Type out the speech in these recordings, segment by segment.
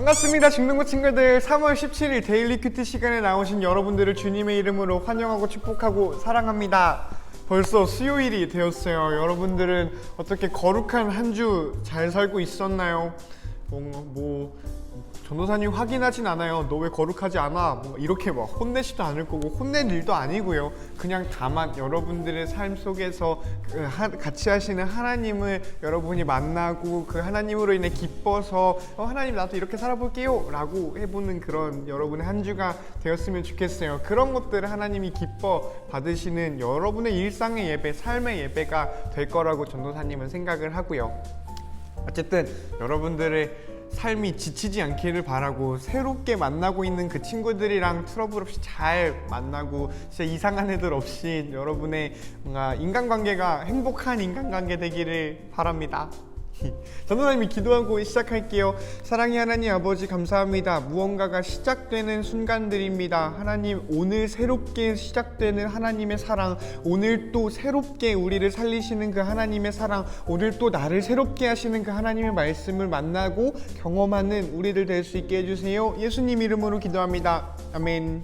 반갑습니다. 중등부 친구들. 3월 17일 데일리 큐티 시간에 나오신 여러분들을 주님의 이름으로 환영하고 축복하고 사랑합니다. 벌써 수요일이 되었어요. 여러분들은 어떻게 거룩한 한 주 잘 살고 있었나요? 전도사님 확인하진 않아요. 너 왜 거룩하지 않아? 이렇게 막 혼내지도 않을 거고 혼낼 일도 아니고요. 그냥 다만 여러분들의 삶 속에서 같이 하시는 하나님을 여러분이 만나고 그 하나님으로 인해 기뻐서 하나님 나도 이렇게 살아볼게요 라고 해보는 그런 여러분의 한 주가 되었으면 좋겠어요. 그런 것들을 하나님이 기뻐 받으시는 여러분의 일상의 예배, 삶의 예배가 될 거라고 전도사님은 생각을 하고요. 어쨌든 여러분들의 삶이 지치지 않기를 바라고 새롭게 만나고 있는 그 친구들이랑 트러블 없이 잘 만나고 진짜 이상한 애들 없이 여러분의 뭔가 인간관계가 행복한 인간관계 되기를 바랍니다. 전도사님이 기도하고 시작할게요. 사랑의 하나님 아버지 감사합니다. 무언가가 시작되는 순간들입니다. 하나님, 오늘 새롭게 시작되는 하나님의 사랑, 오늘 또 새롭게 우리를 살리시는 그 하나님의 사랑, 오늘 또 나를 새롭게 하시는 그 하나님의 말씀을 만나고 경험하는 우리들 될 수 있게 해주세요. 예수님 이름으로 기도합니다. 아멘.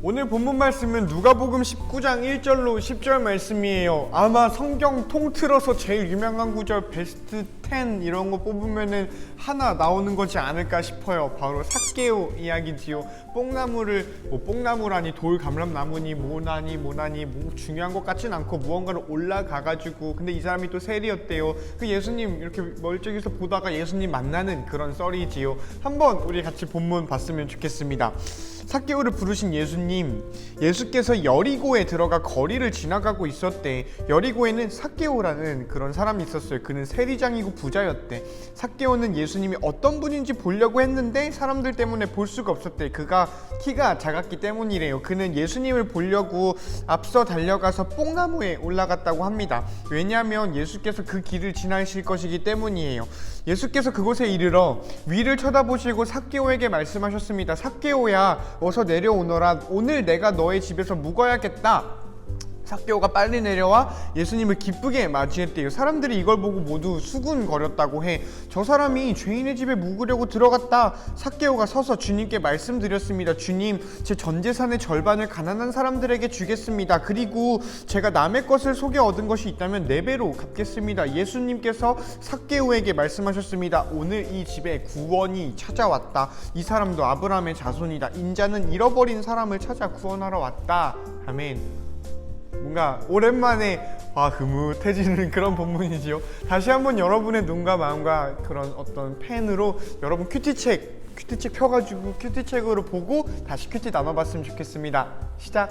오늘 본문 말씀은 누가복음 19장 1절로 10절 말씀이에요. 아마 성경 통틀어서 제일 유명한 구절 베스트 10 이런 거 뽑으면은 하나 나오는 거지 않을까 싶어요. 바로 삭개오 이야기지요. 뽕나무라니 돌 감람나무니 뭐나니 중요한 것 같진 않고 무언가를 올라가가지고, 근데 이 사람이 또 세리였대요. 그 예수님 이렇게 멀찍이서 보다가 예수님 만나는 그런 썰이지요. 한번 우리 같이 본문 봤으면 좋겠습니다. 삭개오를 부르신 예수께서 여리고에 들어가 거리를 지나가고 있었대. 여리고에는 삭개오라는 그런 사람이 있었어요. 그는 세리장이고 부자였대. 삭개오는 예수님이 어떤 분인지 보려고 했는데 사람들 때문에 볼 수가 없었대. 그가 키가 작았기 때문이래요. 그는 예수님을 보려고 앞서 달려가서 뽕나무에 올라갔다고 합니다. 왜냐하면 예수께서 그 길을 지나실 것이기 때문이에요. 예수께서 그곳에 이르러 위를 쳐다보시고 삭개오에게 말씀하셨습니다. 삭개오야, 어서 내려오너라. 오늘 내가 너의 집에서 묵어야겠다. 삭개오가 빨리 내려와 예수님을 기쁘게 맞이했대요. 사람들이 이걸 보고 모두 수군거렸다고 해. 저 사람이 죄인의 집에 묵으려고 들어갔다. 삭개오가 서서 주님께 말씀드렸습니다. 주님, 제 전 재산의 절반을 가난한 사람들에게 주겠습니다. 그리고 제가 남의 것을 속여 얻은 것이 있다면 4배로 갚겠습니다. 예수님께서 삭개오에게 말씀하셨습니다. 오늘 이 집에 구원이 찾아왔다. 이 사람도 아브라함의 자손이다. 인자는 잃어버린 사람을 찾아 구원하러 왔다. 아멘. 뭔가 오랜만에 흐뭇해지는 그런 본문이지요. 다시 한번 여러분의 눈과 마음과 그런 어떤 펜으로 여러분 큐티책 펴가지고 큐티책으로 보고 다시 큐티 나눠봤으면 좋겠습니다. 시작!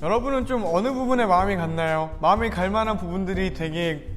여러분은 좀 어느 부분에 마음이 갔나요? 마음이 갈 만한 부분들이 되게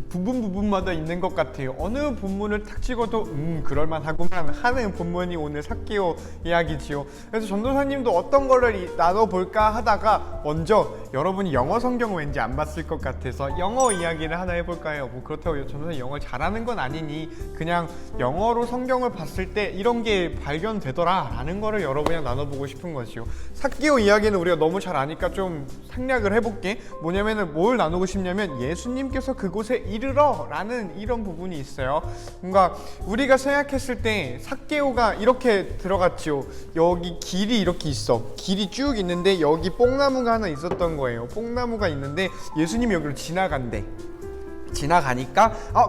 부분마다 있는 것 같아요. 어느 본문을 탁 찍어도 그럴만하구만 하는 본문이 오늘 삭개오 이야기지요. 그래서 전도사님도 어떤 거를 나눠볼까 하다가 먼저 여러분이 영어 성경을 왠지 안 봤을 것 같아서 영어 이야기를 하나 해볼까요? 그렇다고 전도사님 영어를 잘하는 건 아니니 그냥 영어로 성경을 봤을 때 이런 게 발견되더라 라는 거를 여러분이랑 나눠보고 싶은 것이요. 삭개오 이야기는 우리가 너무 잘 아니까 좀 생략을 해볼게. 뭐냐면은 뭘 나누고 싶냐면 예수님께서 그곳에 이르러 라는 이런 부분이 있어요. 뭔가 우리가 생각했을 때 삭개오가 이렇게 들어갔죠. 여기 길이 이렇게 있어. 길이 쭉 있는데 여기 뽕나무가 하나 있었던 거예요. 뽕나무가 있는데 예수님이 여기로 지나가니까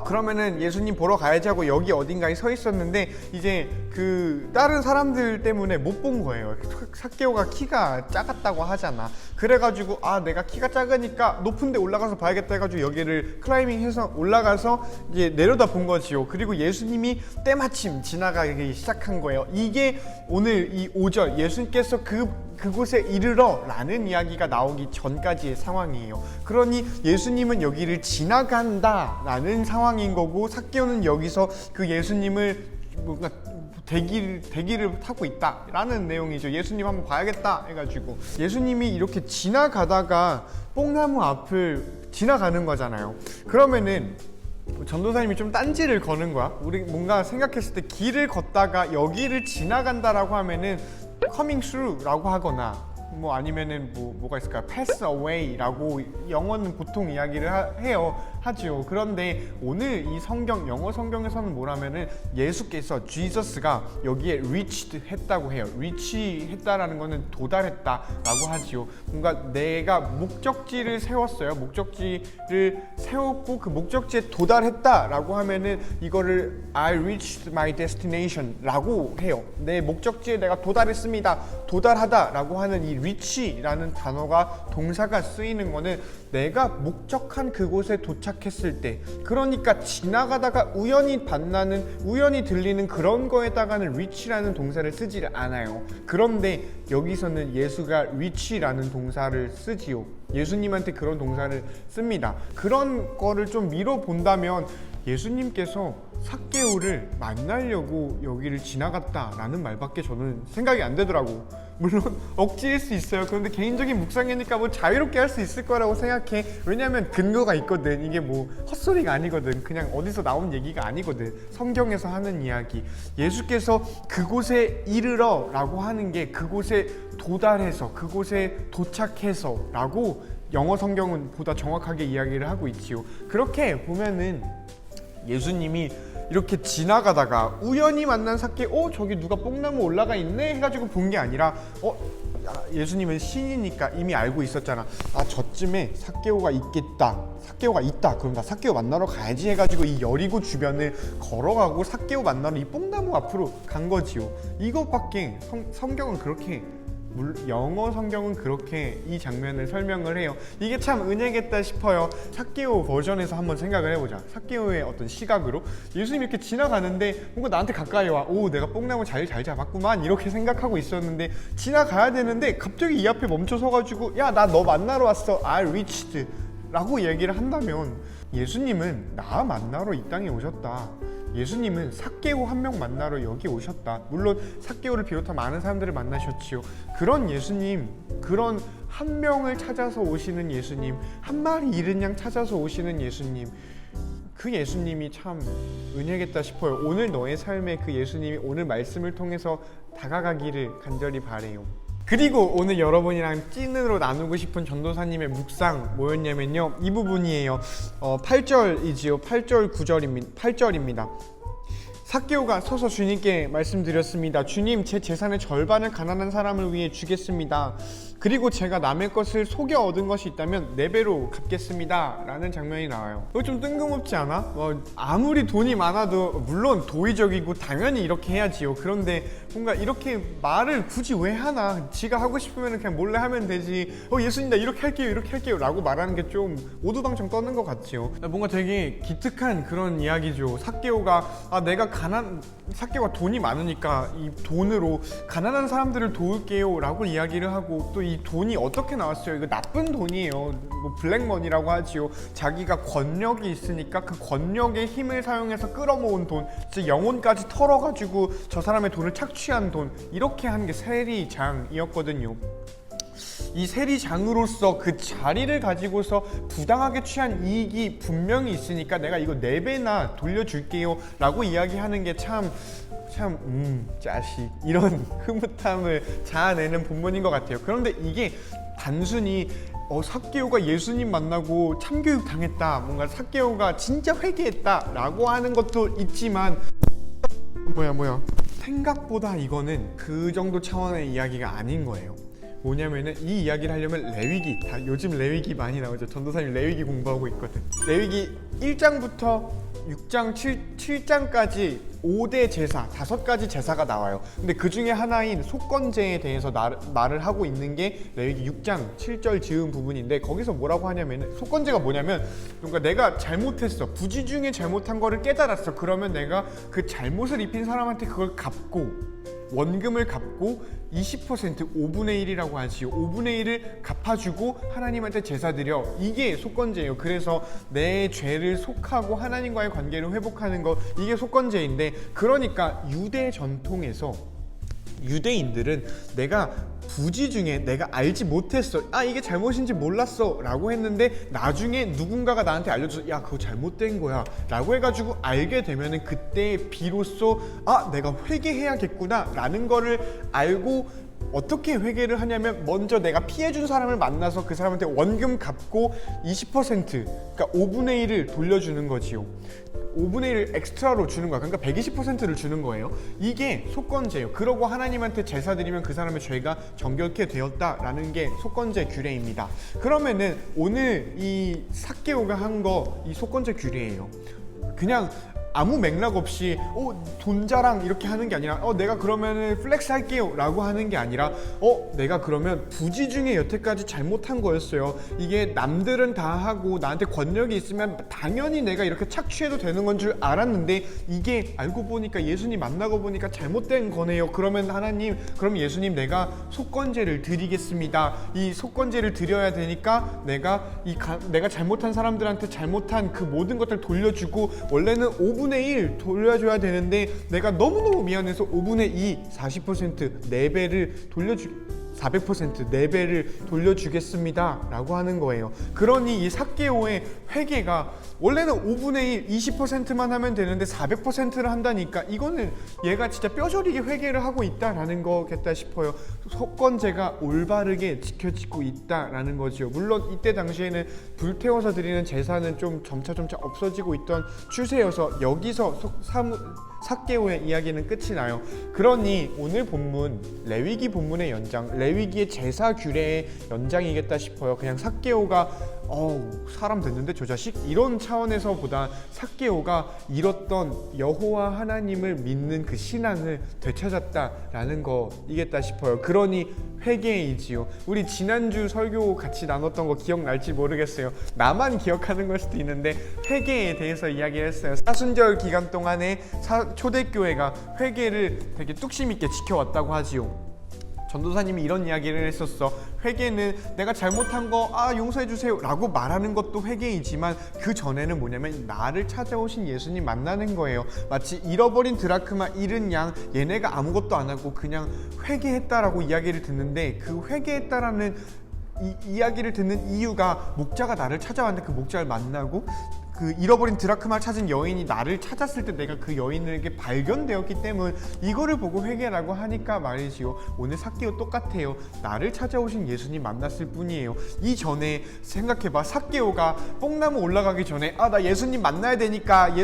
그러면은 예수님 보러 가야지 하고 여기 어딘가에 서 있었는데 이제 그 다른 사람들 때문에 못 본 거예요. 삭개오가 키가 작았다고 하잖아. 그래가지고 내가 키가 작으니까 높은 데 올라가서 봐야겠다 해가지고 여기를 클라이밍해서 올라가서 이제 내려다 본 거지요. 그리고 예수님이 때마침 지나가기 시작한 거예요. 이게 오늘 이 5절 예수님께서 그곳에 이르러 라는 이야기가 나오기 전까지의 상황이에요. 그러니 예수님은 여기를 지나간다 라는 상황인 거고 삭개오는 여기서 그 예수님을 뭔가 대기를 타고 있다 라는 내용이죠. 예수님 한번 봐야겠다 해가지고 예수님이 이렇게 지나가다가 뽕나무 앞을 지나가는 거잖아요. 그러면은 전도사님이 좀 딴지를 거는 거야. 우리 뭔가 생각했을 때 길을 걷다가 여기를 지나간다라고 하면은 coming through 라고 하거나 아니면은 뭐가 있을까요? pass away 라고 영어는 보통 이야기를 해요. 하죠. 그런데 오늘 이 성경, 영어 성경에서는 뭐라면은 예수께서 Jesus가 여기에 reached 했다고 해요. reach 했다라는 거는 도달했다라고 하지요. 뭔가 내가 목적지를 세웠어요. 목적지를 세웠고 그 목적지에 도달했다라고 하면은 이거를 I reached my destination라고 해요. 내 목적지에 내가 도달했습니다. 도달하다라고 하는 이 reach라는 단어가 동사가 쓰이는 거는 내가 목적한 그곳에 도착했을 때, 그러니까 지나가다가 우연히 만나는, 우연히 들리는 그런 거에다가는 reach라는 동사를 쓰지 않아요. 그런데 여기서는 예수가 reach라는 동사를 쓰지요. 예수님한테 그런 동사를 씁니다. 그런 거를 좀 미뤄본다면 예수님께서 삭개오를 만나려고 여기를 지나갔다라는 말밖에 저는 생각이 안 되더라고. 물론 억지일 수 있어요. 그런데 개인적인 묵상이니까 뭐 자유롭게 할 수 있을 거라고 생각해. 왜냐면 근거가 있거든. 이게 뭐 헛소리가 아니거든. 그냥 어디서 나온 얘기가 아니거든. 성경에서 하는 이야기. 예수께서 그곳에 이르러 라고 하는 게 그곳에 도달해서, 그곳에 도착해서 라고 영어 성경은 보다 정확하게 이야기를 하고 있지요. 그렇게 보면은 예수님이 이렇게 지나가다가 우연히 만난 삭개오, 저기 누가 뽕나무 올라가 있네 해가지고 본 게 아니라 예수님은 신이니까 이미 알고 있었잖아. 저쯤에 삭개오가 있겠다, 삭개오가 있다, 그럼 나 삭개오 만나러 가야지 해가지고 이 여리고 주변을 걸어가고 삭개오 만나러 이 뽕나무 앞으로 간 거지요. 이것밖에 성경은 그렇게, 영어 성경은 그렇게 이 장면을 설명을 해요. 이게 참 은혜겠다 싶어요. 삭개오 버전에서 한번 생각을 해보자. 삭개오의 어떤 시각으로 예수님이 이렇게 지나가는데 뭔가 나한테 가까이 와, 오 내가 뽕나무 잘 잡았구만 이렇게 생각하고 있었는데, 지나가야 되는데 갑자기 이 앞에 멈춰 서가지고 야 나 너 만나러 왔어, I reached 라고 얘기를 한다면 예수님은 나 만나러 이 땅에 오셨다, 예수님은 삭개오 한 명 만나러 여기 오셨다. 물론 삭개오를 비롯한 많은 사람들을 만나셨지요. 그런 예수님, 그런 한 명을 찾아서 오시는 예수님, 한 마리 잃은 양 찾아서 오시는 예수님, 그 예수님이 참 은혜겠다 싶어요. 오늘 너의 삶에 그 예수님이 오늘 말씀을 통해서 다가가기를 간절히 바래요. 그리고 오늘 여러분이랑 찐으로 나누고 싶은 전도사님의 묵상 뭐였냐면요, 이 부분이에요. 8절이지요. 8절 8절입니다. 삭개오가 서서 주님께 말씀드렸습니다. 주님, 제 재산의 절반을 가난한 사람을 위해 주겠습니다. 그리고 제가 남의 것을 속여 얻은 것이 있다면 4배로 갚겠습니다 라는 장면이 나와요. 이거 좀 뜬금없지 않아? 아무리 돈이 많아도 물론 도의적이고 당연히 이렇게 해야지요. 그런데 뭔가 이렇게 말을 굳이 왜 하나? 지가 하고 싶으면 그냥 몰래 하면 되지. 예수님 나 이렇게 할게요 라고 말하는 게 좀 오두방정 떠는 것 같지요. 뭔가 되게 기특한 그런 이야기죠. 삭개오가 삭개오가 돈이 많으니까 이 돈으로 가난한 사람들을 도울게요 라고 이야기를 하고, 또 이 돈이 어떻게 나왔어요? 이거 나쁜 돈이에요. 뭐 블랙머니라고 하지요. 자기가 권력이 있으니까 그 권력의 힘을 사용해서 끌어모은 돈, 진짜 영혼까지 털어가지고 저 사람의 돈을 착취한 돈, 이렇게 한 게 세리장이었거든요. 이 세리장으로서 그 자리를 가지고서 부당하게 취한 이익이 분명히 있으니까 내가 이거 4배나 돌려줄게요 라고 이야기하는 게 참 자식, 이런 흐뭇함을 자아내는 본문인 것 같아요. 그런데 이게 단순히 삭개오가 예수님 만나고 참교육 당했다, 뭔가 삭개오가 진짜 회개했다 라고 하는 것도 있지만 생각보다 이거는 그 정도 차원의 이야기가 아닌 거예요. 뭐냐면은 이 이야기를 하려면 레위기, 요즘 레위기 많이 나오죠. 전도사님 레위기 공부하고 있거든. 레위기 1장부터 6장, 7장까지 5대 제사, 5가지 제사가 나와요. 근데 그 중에 하나인 속건제에 대해서 말을 하고 있는 게 레위기 6장 7절 즈음 부분인데, 거기서 뭐라고 하냐면, 속건제가 뭐냐면 뭔가 내가 잘못했어, 부지 중에 잘못한 거를 깨달았어. 그러면 내가 그 잘못을 입힌 사람한테 그걸 갚고, 원금을 갚고 20% 5분의 1이라고 하지요. 5분의 1을 갚아주고 하나님한테 제사 드려. 이게 속건제예요. 그래서 내 죄를 속하고 하나님과의 관계를 회복하는 거, 이게 속건제인데, 그러니까 유대 전통에서 유대인들은 내가 부지 중에 내가 알지 못했어, 이게 잘못인지 몰랐어 라고 했는데 나중에 누군가가 나한테 알려줘서 야 그거 잘못된 거야 라고 해가지고 알게 되면은 그때 비로소 내가 회개해야겠구나 라는 거를 알고 어떻게 회개를 하냐면 먼저 내가 피해준 사람을 만나서 그 사람한테 원금 갚고 20% 그러니까 5분의 1을 돌려주는 거지요. 5분의 1을 엑스트라로 주는 거야. 그러니까 120%를 주는 거예요. 이게 속건제예요. 그러고 하나님한테 제사 드리면 그 사람의 죄가 정결케 되었다라는 게 속건제 규례입니다. 그러면은 오늘 이 삭개오가 한 거 이 속건제 규례예요. 그냥 아무 맥락 없이 돈 자랑 이렇게 하는 게 아니라 내가 그러면은 플렉스 할게요 라고 하는 게 아니라 내가 그러면 부지 중에 여태까지 잘못한 거였어요. 이게 남들은 다 하고 나한테 권력이 있으면 당연히 내가 이렇게 착취해도 되는 건 줄 알았는데 이게 알고 보니까 예수님 만나고 보니까 잘못된 거네요. 그러면 하나님, 그럼 예수님 내가 속건제를 드리겠습니다. 이 속건제를 드려야 되니까 내가 잘못한 사람들한테 잘못한 그 모든 것들 돌려주고 원래는 5분의 1 돌려줘야 되는데 내가 너무너무 미안해서 5분의 2, 40% 4배를 400% 4배를 돌려주겠습니다 라고 하는 거예요. 그러니 이 삭개오의 회개가 원래는 5분의 1, 20%만 하면 되는데 400%를 한다니까 이거는 얘가 진짜 뼈저리게 회개를 하고 있다라는 거겠다 싶어요. 속건제가 올바르게 지켜지고 있다라는 거죠. 물론 이때 당시에는 불태워서 드리는 제사는 좀 점차 없어지고 있던 추세여서 여기서 삭개오의 이야기는 끝이 나요. 그러니 오늘 본문 레위기 본문의 연장, 레위기의 제사 규례의 연장이겠다 싶어요. 그냥 삭개오가 사람 됐는데 저 자식? 이런 차원에서보다 삭개오가 잃었던 여호와 하나님을 믿는 그 신앙을 되찾았다라는 거이겠다 싶어요. 그러니 회개이지요. 우리 지난주 설교 같이 나눴던 거 기억날지 모르겠어요. 나만 기억하는 걸 수도 있는데 회개에 대해서 이야기를 했어요. 사순절 기간 동안에 초대교회가 회개를 되게 뚝심 있게 지켜왔다고 하지요. 전도사님이 이런 이야기를 했었어. 회개는 내가 잘못한 거 용서해 주세요 라고 말하는 것도 회개이지만 그 전에는 뭐냐면 나를 찾아오신 예수님 만나는 거예요. 마치 잃어버린 드라크마 잃은 양, 얘네가 아무것도 안 하고 그냥 회개했다라고 이야기를 듣는데 그 회개했다라는 이야기를 듣는 이유가 목자가 나를 찾아왔는데 그 목자를 만나고 그 잃어버린 드라크마를 찾은 여인이 나를 찾았을 때 내가 그 여인에게 발견되었기 때문 이거를 보고 회개라고 하니까 말이지요. 오늘 삭개오 똑같아요. 나를 찾아오신 예수님 만났을 뿐이에요. 이전에 생각해봐. 삭개오가 뽕나무 올라가기 전에 나 예수님 만나야 되니까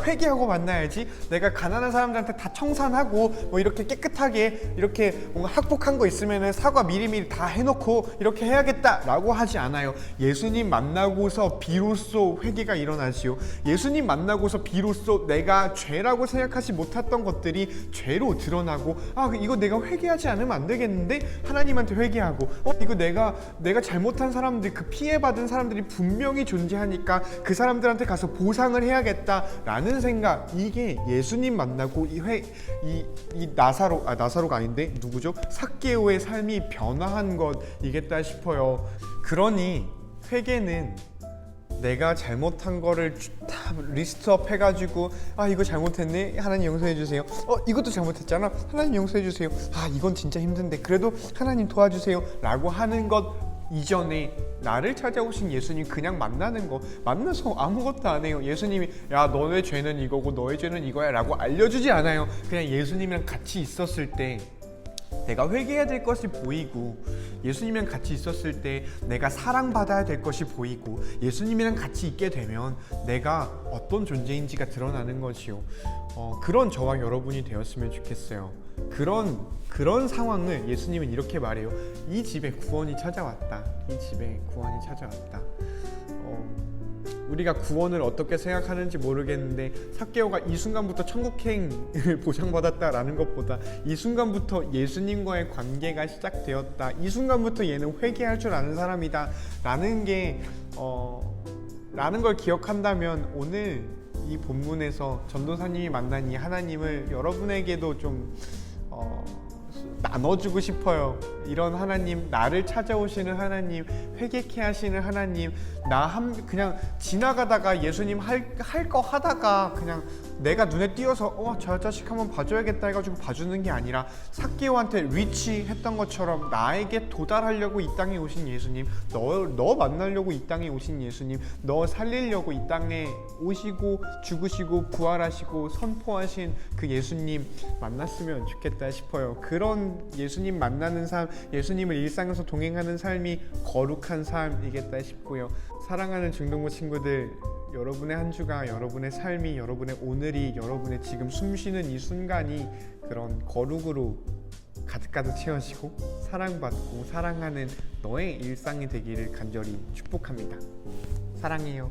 회개하고 만나야지. 내가 가난한 사람들한테 다 청산하고 뭐 이렇게 깨끗하게 이렇게 뭔가 학폭한 거 있으면은 사과 미리미리 다 해놓고 이렇게 해야겠다라고 하지 않아요. 예수님 만나고서 비로소 회개가 일어나지요. 예수님 만나고서 비로소 내가 죄라고 생각하지 못했던 것들이 죄로 드러나고 이거 내가 회개하지 않으면 안 되겠는데 하나님한테 회개하고 이거 내가 잘못한 사람들, 그 피해받은 사람들이 분명히 존재하니까 그 사람들한테 가서 보상을 해야겠다라는 생각, 이게 예수님 만나고 이 나사로가 아닌데 누구죠? 삭개오의 삶이 변화한 것이겠다 싶어요. 그러니 회개는 내가 잘못한 거를 다 리스트업 해가지고 이거 잘못했네 하나님 용서해 주세요. 이것도 잘못했잖아 하나님 용서해 주세요. 이건 진짜 힘든데 그래도 하나님 도와주세요 라고 하는 것 이전에 나를 찾아오신 예수님 그냥 만나는 거, 만나서 아무것도 안 해요. 예수님이 너의 죄는 이거고 너의 죄는 이거야 라고 알려주지 않아요. 그냥 예수님이랑 같이 있었을 때 내가 회개해야 될 것이 보이고, 예수님이랑 같이 있었을 때 내가 사랑받아야 될 것이 보이고, 예수님이랑 같이 있게 되면 내가 어떤 존재인지가 드러나는 것이요. 그런 저와 여러분이 되었으면 좋겠어요. 그런 상황을 예수님은 이렇게 말해요. 이 집에 구원이 찾아왔다. 이 집에 구원이 찾아왔다. 우리가 구원을 어떻게 생각하는지 모르겠는데 삭개오가 이 순간부터 천국행을 보장받았다라는 것보다 이 순간부터 예수님과의 관계가 시작되었다. 이 순간부터 얘는 회개할 줄 아는 사람이다 라는 게 라는 걸 기억한다면 오늘 이 본문에서 전도사님이 만난 이 하나님을 여러분에게도 좀 나눠주고 싶어요. 이런 하나님, 나를 찾아오시는 하나님, 회개케 하시는 하나님, 그냥 지나가다가 예수님 할 거 하다가 그냥 내가 눈에 띄어서 저 자식 한번 봐줘야겠다 해가지고 봐주는 게 아니라 삭개오한테 리치했던 것처럼 나에게 도달하려고 이 땅에 오신 예수님, 너 만나려고 이 땅에 오신 예수님, 너 살리려고 이 땅에 오시고 죽으시고 부활하시고 선포하신 그 예수님 만났으면 좋겠다 싶어요. 그런 예수님 만나는 삶, 예수님을 일상에서 동행하는 삶이 거룩한 삶이겠다 싶고요. 사랑하는 중동부 친구들, 여러분의 한 주가, 여러분의 삶이, 여러분의 오늘이, 여러분의 지금 숨쉬는 이 순간이 그런 거룩으로 가득가득 채워지고 사랑받고 사랑하는 너의 일상이 되기를 간절히 축복합니다. 사랑해요.